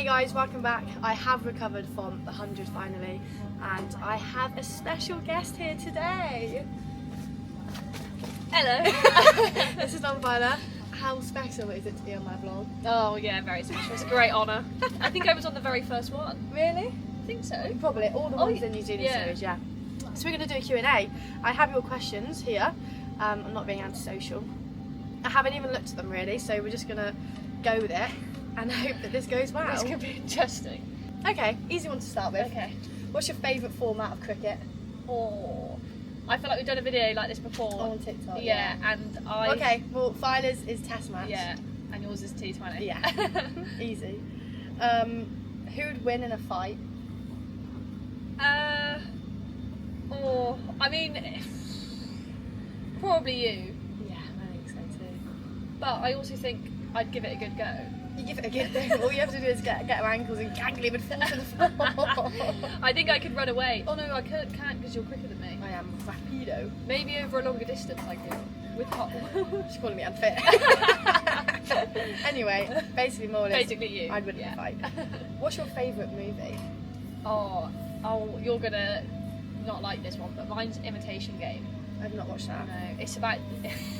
Hey guys, welcome back. I have recovered from the 100 finally, and I have a special guest here today. Hello. This is Laurenfiler. How special is it to be on my vlog? Oh yeah, very special. It's a great honour. I think I was on the very first one. Really? I think so. Probably all the ones in New Zealand series, yeah. So we're going to do a Q&A. I have your questions here. I'm not being antisocial. I haven't even looked at them really, so we're just going to go with it and hope that this goes well. This could be interesting. Okay, easy one to start with. Okay. What's your favourite format of cricket? Oh, I feel like we've done a video like this before. On TikTok. Yeah, and I. Okay, well, Filer's is test match. Yeah, and yours is T20. Yeah. Easy. Who'd win in a fight? I mean, probably you. Yeah, I think so too. But I also think I'd give it a good go. You give it a good thing. All you have to do is get her ankles and gangle him and fall to the floor. I think I could run away. Oh no, I can't because you're quicker than me. I am rapido. Maybe over a longer distance I could. With hot. She's calling me unfit. Anyway, basically more or less. Basically you. I'd win in a fight. What's your favourite movie? Oh, you're gonna not like this one, but mine's Imitation Game. I've not watched that. No, it's about.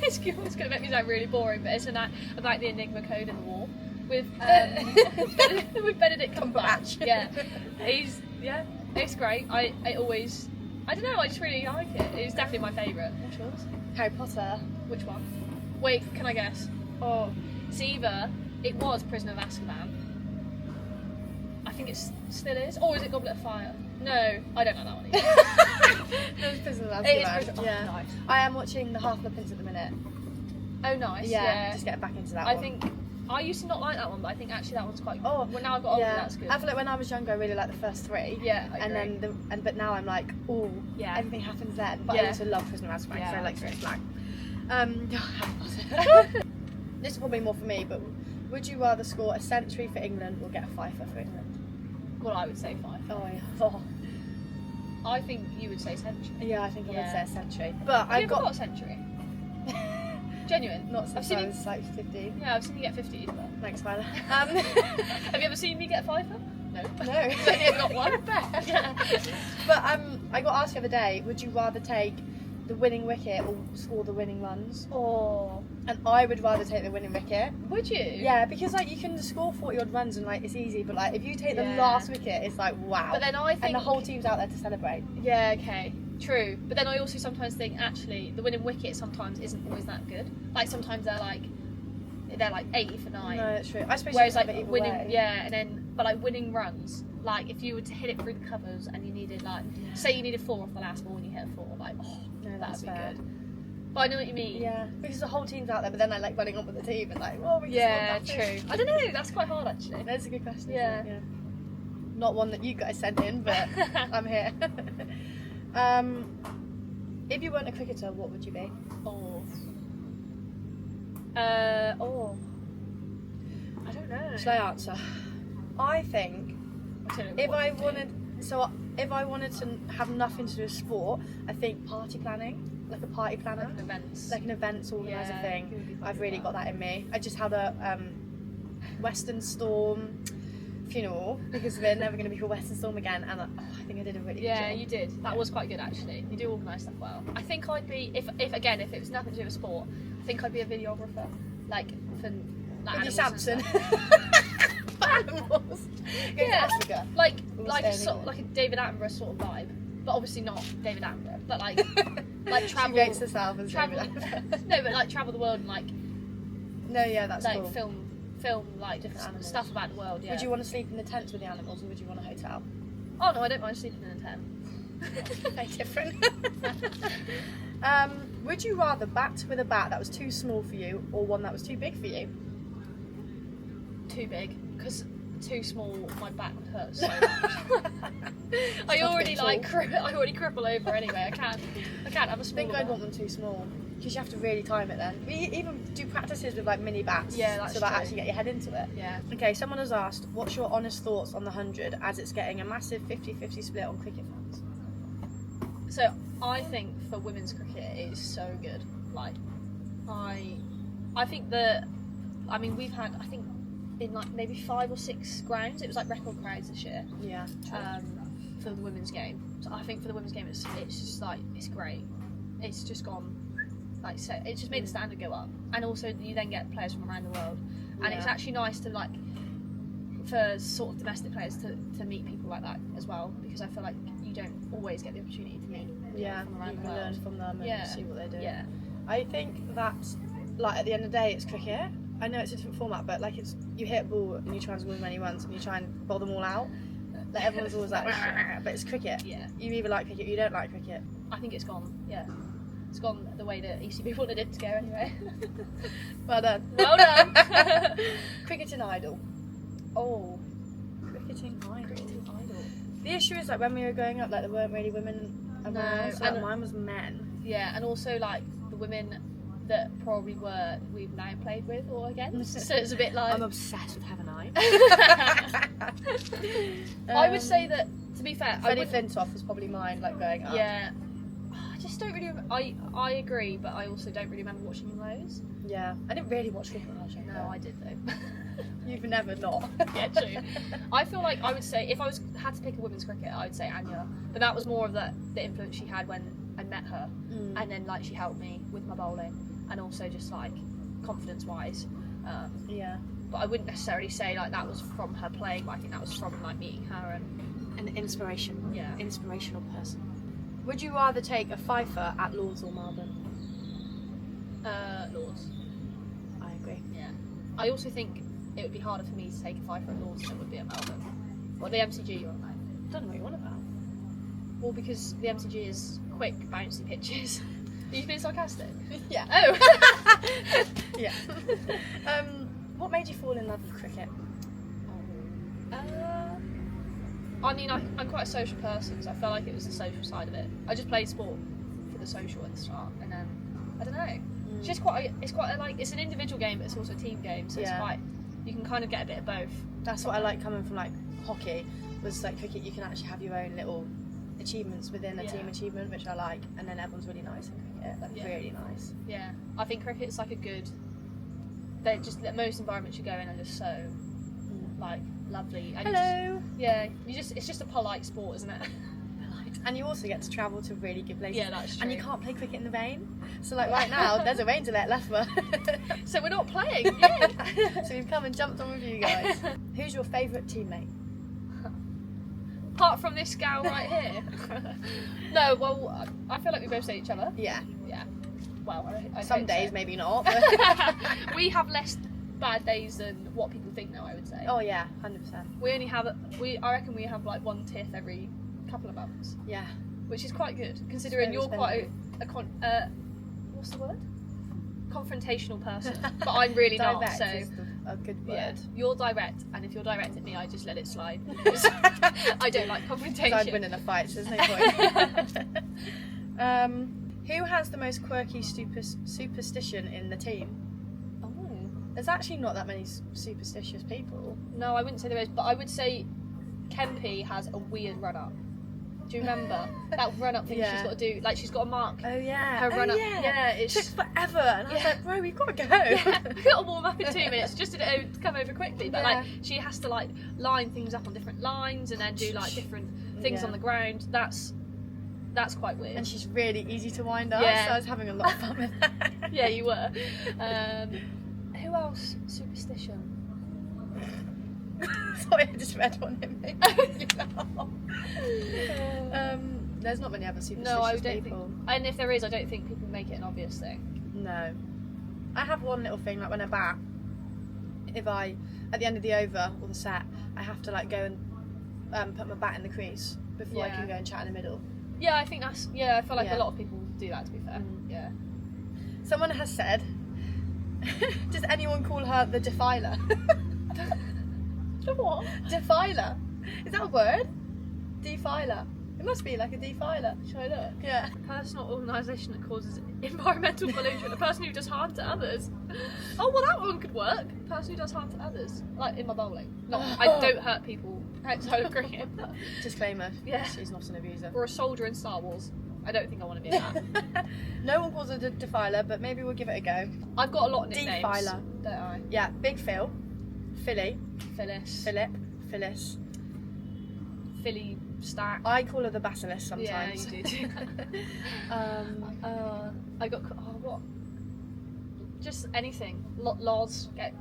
It's gonna make me sound really boring, but it's about the Enigma code in the war with with Benedict Cumberbatch. Yeah, it's great. I don't know. I just really like it. It's definitely my favourite. What's yours? Harry Potter. Which one? Wait, can I guess? Oh, it's either it was Prisoner of Azkaban. I think it still is. Or is it Goblet of Fire? No, I don't know that one either. No, it's Prisoner of It is Azkaban. Prisoner. Yeah. Oh, nice. I am watching The Half-Blood Prince at the minute. Oh, nice. Yeah, Yeah. just getting back into that I one. think I used to not like that one, but I think actually that one's quite good. Oh, well, now I've got older, yeah. that's good. I feel like when I was younger, I really liked the first three. Yeah, I and agree. then but now I'm like, oh, Yeah. everything happens then. But I Yeah. also love Prisoner of Azkaban because Yeah, I like I agree. Sirius Black. This is probably more for me, but would you rather score a century for England or get a fifer for England? Well, I would say 5. Oh yeah. Oh. I think you would say century. Yeah, I think I would Yeah. say a century. But Have I've you ever got got a century? Genuine. not I've since seen I you. was like 15. Yeah, I've seen you get 50. But... Thanks, Tyler. Have you ever seen me get a 5? No. No. I've only ever got one. Yeah. But I got asked the other day, would you rather take the winning wicket or score the winning runs? Oh. And I would rather take the winning wicket. Would you? Yeah, because like you can score 40 odd runs and like it's easy, but like if you take the Yeah. last wicket, it's like wow. But then I think. and the whole team's out there to celebrate. Yeah, okay. True. But then I also sometimes think actually the winning wicket sometimes isn't always that good. Like sometimes they're like 80 for 9. No, that's true. I suppose Whereas you like can have it either winning, way. yeah, and then but like winning runs, like if you were to hit it through the covers and you needed like, say you needed 4 off the last ball and you hit a 4, like No, that's that'd be fair. good. But I know what you mean. Yeah, because the whole team's out there, but then I like running on with the team and like, whoa, we Yeah, just got that true. I don't know. That's quite hard actually. That's a good question. Yeah. Isn't it? Yeah. Not one that you guys sent in, but I'm here. If you weren't a cricketer, what would you be? Oh. I don't know. Should I answer? I think if I wanted to have nothing to do with sport, I think party planning, like a party planner, like an events organizer thing. I've really got that in me. I just had a Western Storm funeral because they're never going to be called Western Storm again, and I think I did a really good job. You did. That was quite good actually. You do organise stuff well. I think I'd be if it was nothing to do with sport, I think I'd be a videographer, like for like With your animals and Samson. stuff. Animals. Go to Africa. Like stay in like a David Attenborough sort of vibe, but obviously not David Attenborough, but like travel. She rates herself as travel. David Attenborough. No, but like travel the world and like No, yeah, that's like cool. film like Different animals. stuff about the world. Yeah. Would you want to sleep in the tents with the animals, or would you want a hotel? Oh no, I don't mind sleeping in a tent. Very different. Would you rather bat with a bat that was too small for you, or one that was too big for you? Too big, because too small, my back would hurt so much. I already cripple over anyway. I can't have a I small. think I'd want them too small because you have to really time it then. We even do practices with like mini bats, Yeah, that's so that true. actually get your head into it. Yeah. Okay, someone has asked, what's your honest thoughts on the 100 as it's getting a massive 50-50 split on cricket fans? So I think for women's cricket it is so good. Like I think that we've had in like maybe 5 or 6 grounds. It was like record crowds this year. Yeah. For the women's game. So I think for the women's game, it's just like, it's great. It's just gone, like, so it just made the standard go up. And also you then get players from around the world. And it's actually nice to, like, for sort of domestic players to meet people like that as well, because I feel like you don't always get the opportunity to meet people from around the world. Learn from them and see what they do. Yeah. I think that's, like, at the end of the day, it's cricket. I know it's a different format, but like, it's, you hit a ball and you try and score as many runs and you try and bowl them all out. Like, everyone's always like, but it's cricket. Yeah. You either like cricket or you don't like cricket. I think it's gone. Yeah. It's gone the way that ECB wanted it to go anyway. Well done. Well done. Cricketing idol. Oh. Cricketing idol. The issue is, like, when we were growing up, like, there weren't really women around. No, so like, mine was men. Yeah, and also like the women that probably were, we've now played with or against. So it's a bit like, I'm obsessed with Heaven Eye. I would say that, to be fair, Freddie Flintoff was probably mine, like, growing up. Yeah. I just don't really. I agree, but I also don't really remember watching those. Yeah, I didn't really watch cricket when I was younger. No, I did though. You've never not. Yeah, true. I feel like I would say, if I had to pick a women's cricket, I would say Anya. But that was more of the influence she had when I met her, and then like she helped me with my bowling, and also just like confidence wise. Yeah. But I wouldn't necessarily say like that was from her playing, but I think that was from like meeting her and An inspiration. Yeah. Inspirational person. Would you rather take a fifer at Lords or Melbourne? Lords. I agree. Yeah. I also think it would be harder for me to take a fifer at Lords than it would be at Melbourne. Or the MCG you're on now. I don't know what you're on about. Well, because the MCG is quick, bouncy pitches. Are you being sarcastic? Yeah. Oh. Yeah. What made you fall in love with cricket? I mean, I'm quite a social person, so I felt like it was the social side of it. I just played sport for the social at the start, and then I don't know. It's just it's an individual game, but it's also a team game, so it's quite, you can kind of get a bit of both. That's what I like coming from, like, hockey. Was like cricket, you can actually have your own little achievements within a team achievement, which I like, and then everyone's really nice in cricket, like really nice. Yeah, I think cricket's like a good. They're just, most environments you go in are just so like lovely. And Hello. It's just a polite sport, isn't it? And you also get to travel to really good places. Yeah, that's true. And you can't play cricket in the rain. So like right now, there's a rain to let Lethmer. So we're not playing. Yay. So we've come and jumped on with you guys. Who's your favourite teammate? Apart from this gal right here. No, well, I feel like we both say each other. Yeah. Yeah. Well, I Some hope days so. maybe not. We have less bad days than what people think now, I would say. Oh yeah, 100%. We only have, I reckon we have like one tiff every couple of months. Yeah. Which is quite good, considering you're quite what's the word? Confrontational person. But I'm really not, Direct so. is a good word. Yeah, you're direct, and if you're direct at me, I just let it slide. I don't like confrontation. I'd win in a fight, so there's no point. Who has the most quirky superstition in the team? Oh. There's actually not that many superstitious people. No, I wouldn't say there is, but I would say Kempy has a weird run-up. Do you remember that run-up thing she's got to do? Like, she's got to mark Oh yeah. her run-up. Yeah, it took forever. And I was like, bro, we've got to go. Yeah, we've got to warm up in 2 minutes just to come over quickly. But like, she has to like line things up on different lines and then do like different things on the ground. That's quite weird. And she's really easy to wind up. Yeah. So I was having a lot of fun with that. Yeah, you were. Who else? Superstition. Sorry, I just read one in me. There's not many other superstitious No, I don't people. think. And if there is, I don't think people make it an obvious thing. No. I have one little thing, like when I bat, if I, at the end of the over or the set, I have to like go and put my bat in the crease before I can go and chat in the middle. Yeah, I think that's, I feel like a lot of people do that, to be fair. Yeah. Someone has said, does anyone call her the defiler? The what? Defiler. Is that a word? Defiler. It must be like a defiler. Shall I look? Yeah. Personal organisation that causes environmental pollution. A person who does harm to others. Oh, well, that one could work. A person who does harm to others. Like in my bowling. I don't hurt people outside of cricket. Disclaimer. Yeah. She's not an abuser. Or a soldier in Star Wars. I don't think I want to be that. No one calls her the defiler, but maybe we'll give it a go. I've got a lot of nicknames. Defiler. Don't I? Yeah, Big Phil, Philly. Phyllis. Philip. Phyllis. Philly Stack. I call her the basilisk sometimes. Yeah, you do too. I got what? Just anything. Loz. Get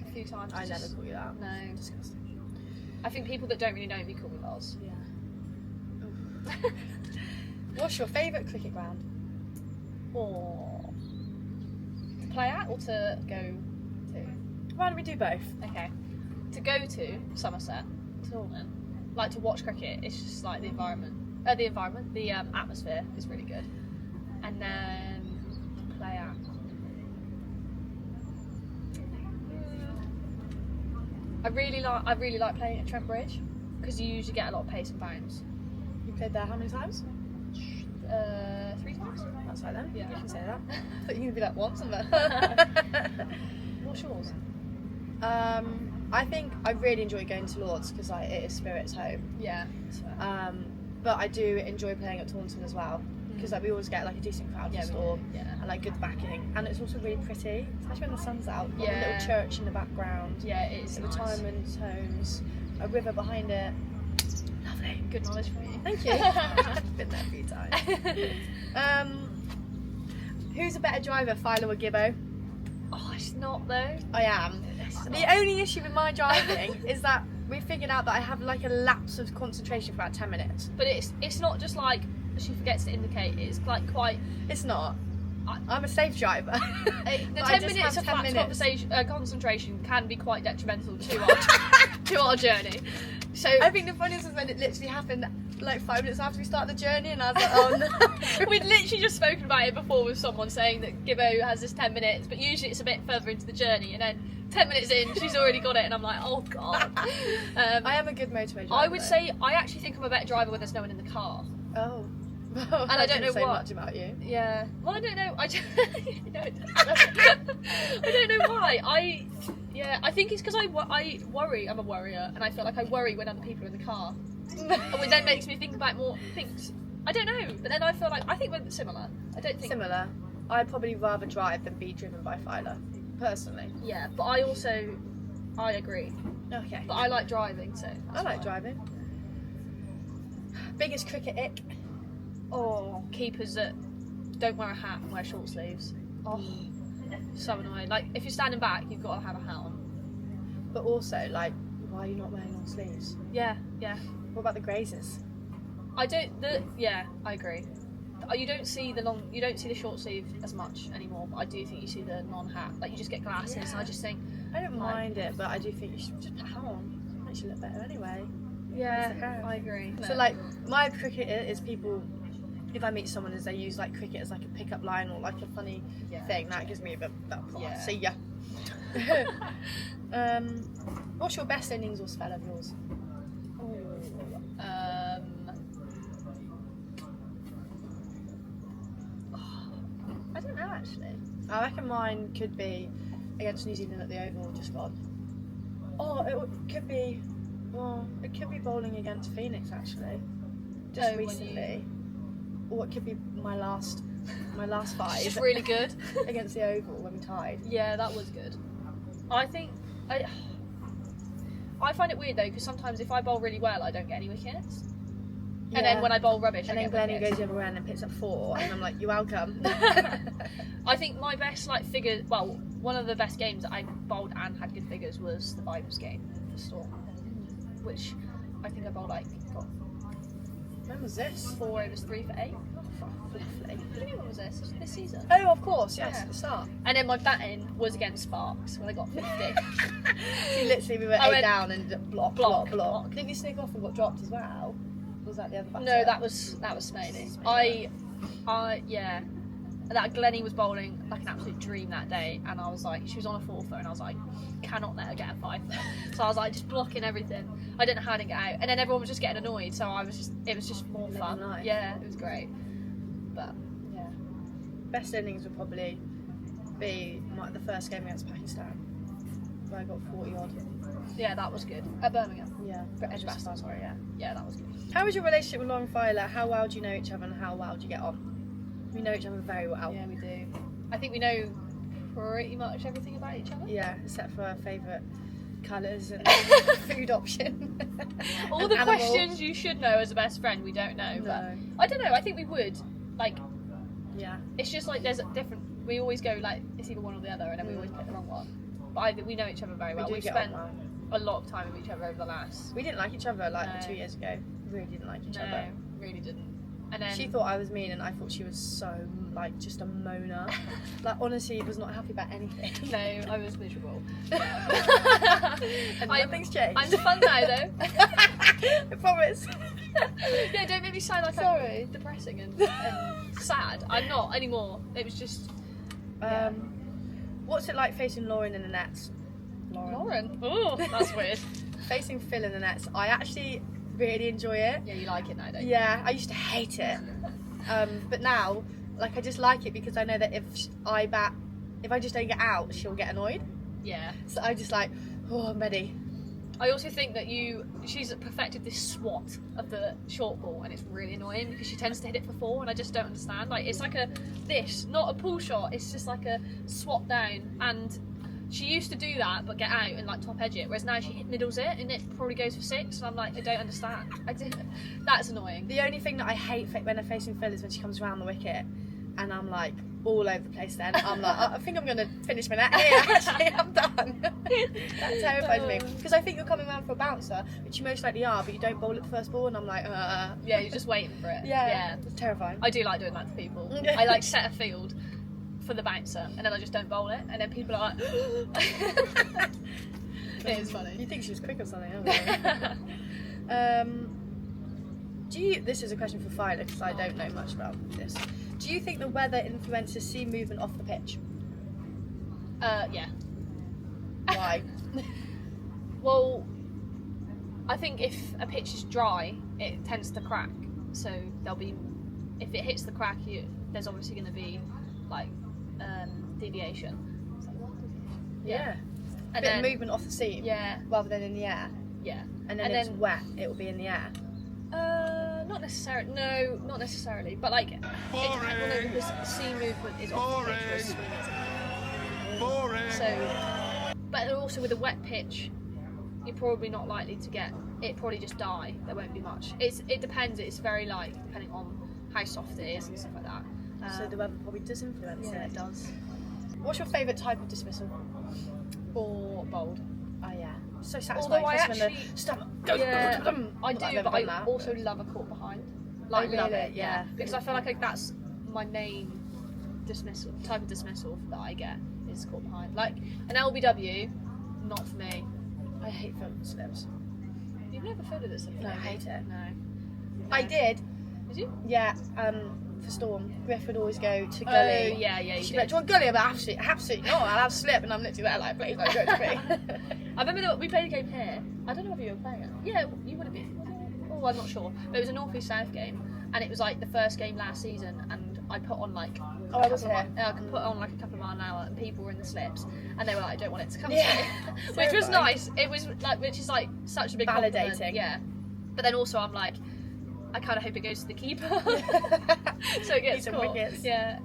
a few times. I never call you that. No. Disgusting. I think people that don't really know me call me Loz. Yeah. What's your favourite cricket ground? Or to play at or to go to? Why don't we do both? Okay. To go to Somerset. Like to watch cricket, it's just like the atmosphere is really good. And then to play at. I really like playing at Trent Bridge because you usually get a lot of pace and bounce. You played there how many times? 3 times. That's right then. Yeah. You can say that. I thought you were going to be like once. What's yours? I think I really enjoy going to Lords because like it is Spirit's home. Yeah. But I do enjoy playing at Taunton as well because like we always get like a decent crowd to Storm and like good backing, and it's also really pretty, especially when the sun's out. Got a little church in the background. Yeah, it is. Retirement homes, a river behind it. Lovely. Good knowledge from you. Thank you. I've been there a few times. Who's a better driver, Filer or Gibbo? Oh, it's not though. I am. The only issue with my driving is that we figured out that I have like a lapse of concentration for about 10 minutes. But it's not just like she forgets to indicate. It's like quite. It's not. I'm a safe driver. The 10 minutes of flat concentration can be quite detrimental to our journey. So I think the funniest was when it literally happened like 5 minutes after we started the journey, and I was like, oh no. We'd literally just spoken about it before with someone saying that Gibbo has this 10 minutes, but usually it's a bit further into the journey, and then 10 minutes in, she's already got it, and I'm like, oh god. I am a good motorway driver. I would say I actually think I'm a better driver when there's no one in the car. Oh. And I don't know say what. much about you. Yeah. Well, I don't know. I don't know why. I think it's because I worry. I'm a worrier, and I feel like I worry when other people are in the car, which then makes me think about more things. I don't know, but then I feel like I think we're similar. I don't think similar. I'd probably rather drive than be driven by Filer, personally. Yeah, but I agree. Okay. But I like driving, so I like driving. Biggest cricket ick? Oh, keepers that don't wear a hat and wear short sleeves. Oh, so annoying. Like, if you're standing back, you've got to have a hat on. But also, like, why are you not wearing long sleeves? Yeah. What about the grazers? I agree. You don't see the short sleeve as much anymore, but I do think you see the non-hat. Like, you just get glasses, and I just think... I don't mind it, but I do think you should just put a hat on. It makes you look better anyway. Yeah, I agree. So, like, my cricket is people... If I meet someone, as they use like cricket as like a pickup line or like a funny thing, that gives me a bit of see ya. What's your best innings or spell of yours? I don't know actually. I reckon mine could be against New Zealand at the Oval, just gone. Oh, it could be bowling against Phoenix actually, just recently. Or it could be my last 5. Just really good. Against the Oval when we tied. Yeah, that was good. I think I find it weird though, because sometimes if I bowl really well, I don't get any wickets. Yeah. And then when I bowl rubbish, and I then get Glennie goes the other way and picks up 4, and I'm like, you're welcome. I think my best figure, well, one of the best games that I bowled and had good figures was the Vipers game for Storm, which I think I bowled when was this? 4 overs 3 for 8. Oh, lovely. When was this? This season. Oh, of course, yes, at the start. And then my batting was against Sparks when I got 50. So literally, we were 8 down and block. Didn't you sneak off and got dropped as well? Or was that the other batter? No, that was Smaley. Yeah. That Glennie was bowling like an absolute dream that day, and I was like, she was on a 4-foot, and I was like, cannot let her get a 5-foot. So I was like, just blocking everything. I didn't know how to get out, and then everyone was just getting annoyed. So it was just more fun. Nice. Yeah, it was great. But yeah, best innings would probably be the first game against Pakistan, where I got 40 odd. Yeah, that was good at Birmingham. Yeah, Edgbaston, sorry. Yeah, that was good. How was your relationship with laurenfiler? How well do you know each other, and how well do you get on? We know each other very well. Yeah, we do. I think we know pretty much everything about each other. Yeah, except for our favourite colours and food option. All and the animal. questions you should know as a best friend, we don't know. No. But I don't know. I think we would. Like, Yeah. it's just like there's a different. We always go like it's either one or the other, and then we always pick the wrong one. But we know each other very well. We do We've get spent on well. a lot of time with each other over the last. We didn't like each other like No. 2 years ago. Really didn't like each No, other. really didn't. And then She thought I was mean, and I thought she was so like just a moaner. Like honestly, was not happy about anything. no, I was miserable. And nothing's changed. I'm the fun now though. I promise. Yeah, don't make me sound like Sorry. I'm depressing and sad. I'm not anymore. It was just What's it like facing Lauren in the nets? Lauren. Oh, that's weird. Facing Phil in the nets. I actually really enjoy it. Yeah, you like it now, don't you? Yeah, I used to hate it. But now, like, I just like it because I know that if I just don't get out, she'll get annoyed. Yeah. So I just like, oh, I'm ready. I also think that she's perfected this swat of the short ball, and it's really annoying because she tends to hit it for 4, and I just don't understand. Like, it's like not a pull shot, it's just like a swat down, and she used to do that but get out and like top edge it, whereas now she middles it and it probably goes for 6, and I'm like, I don't understand. That's annoying. The only thing that I hate when I'm facing Phil is when she comes around the wicket, and I'm like all over the place then. I'm like, I think I'm going to finish my net here, actually, I'm done. That terrifies me. Because I think you're coming around for a bouncer, which you most likely are, but you don't bowl at the first ball, and I'm like, Yeah, you're just waiting for it. Yeah. It's terrifying. I do like doing that to people. I like set a field for the bouncer, and then I just don't bowl it, and then people are like, it is funny. You think she was quick or something, don't you? This is a question for Filer, because I don't know much about this. Do you think the weather influences seam movement off the pitch? Yeah. Why? Well, I think if a pitch is dry, it tends to crack. So if it hits the crack, there's obviously going to be like deviation. Is that what? Yeah. And Bit then, of movement off the seam. Yeah. Rather than in the air. Yeah. And then if it's wet, it will be in the air. Not necessarily. No, not necessarily. But like, it depends. Well, no, because seam movement is off the pitch, whereas swing isn't. Boring. So, but also with a wet pitch, you're probably not likely to get it. Probably just die. There won't be much. It depends. It's very like depending on how soft it is and stuff like that. So the weather probably does influence Yeah, it. it does. What's your favourite type of dismissal? Or bold. Oh yeah, so satisfying. Although I especially when actually- the stump Yeah, goes. I Not that I've do, ever but I done that. also love a caught behind. I love it, yeah. Because I feel like that's my main type of dismissal that I get is caught behind. Like an LBW, not for me. I hate film slips. You've never fielded it, No, I hate it. No. I did. Did you? Yeah. For Storm, Griff would always go to Oh gully. yeah, you She'd did. be like, "Do you want gully?" I'm like, absolutely not. I'll have slip, and I'm literally there like, "Please don't go to me." I remember that we played a game here. I don't know if you were playing it. Yeah, you would have been. Oh, I'm not sure. But it was a North East South game, and it was like the first game last season, and I put on like Oh, I was here. I could put on like a couple of mile an hour, and people were in the slips, and they were like, "I don't want it to come Yeah. to me," which was Terrifying. nice. It was like, which is like such a big Validating. compliment. Yeah, but then also I'm like, I kind of hope it goes to the keeper, so it Need gets some caught. wickets. Yeah,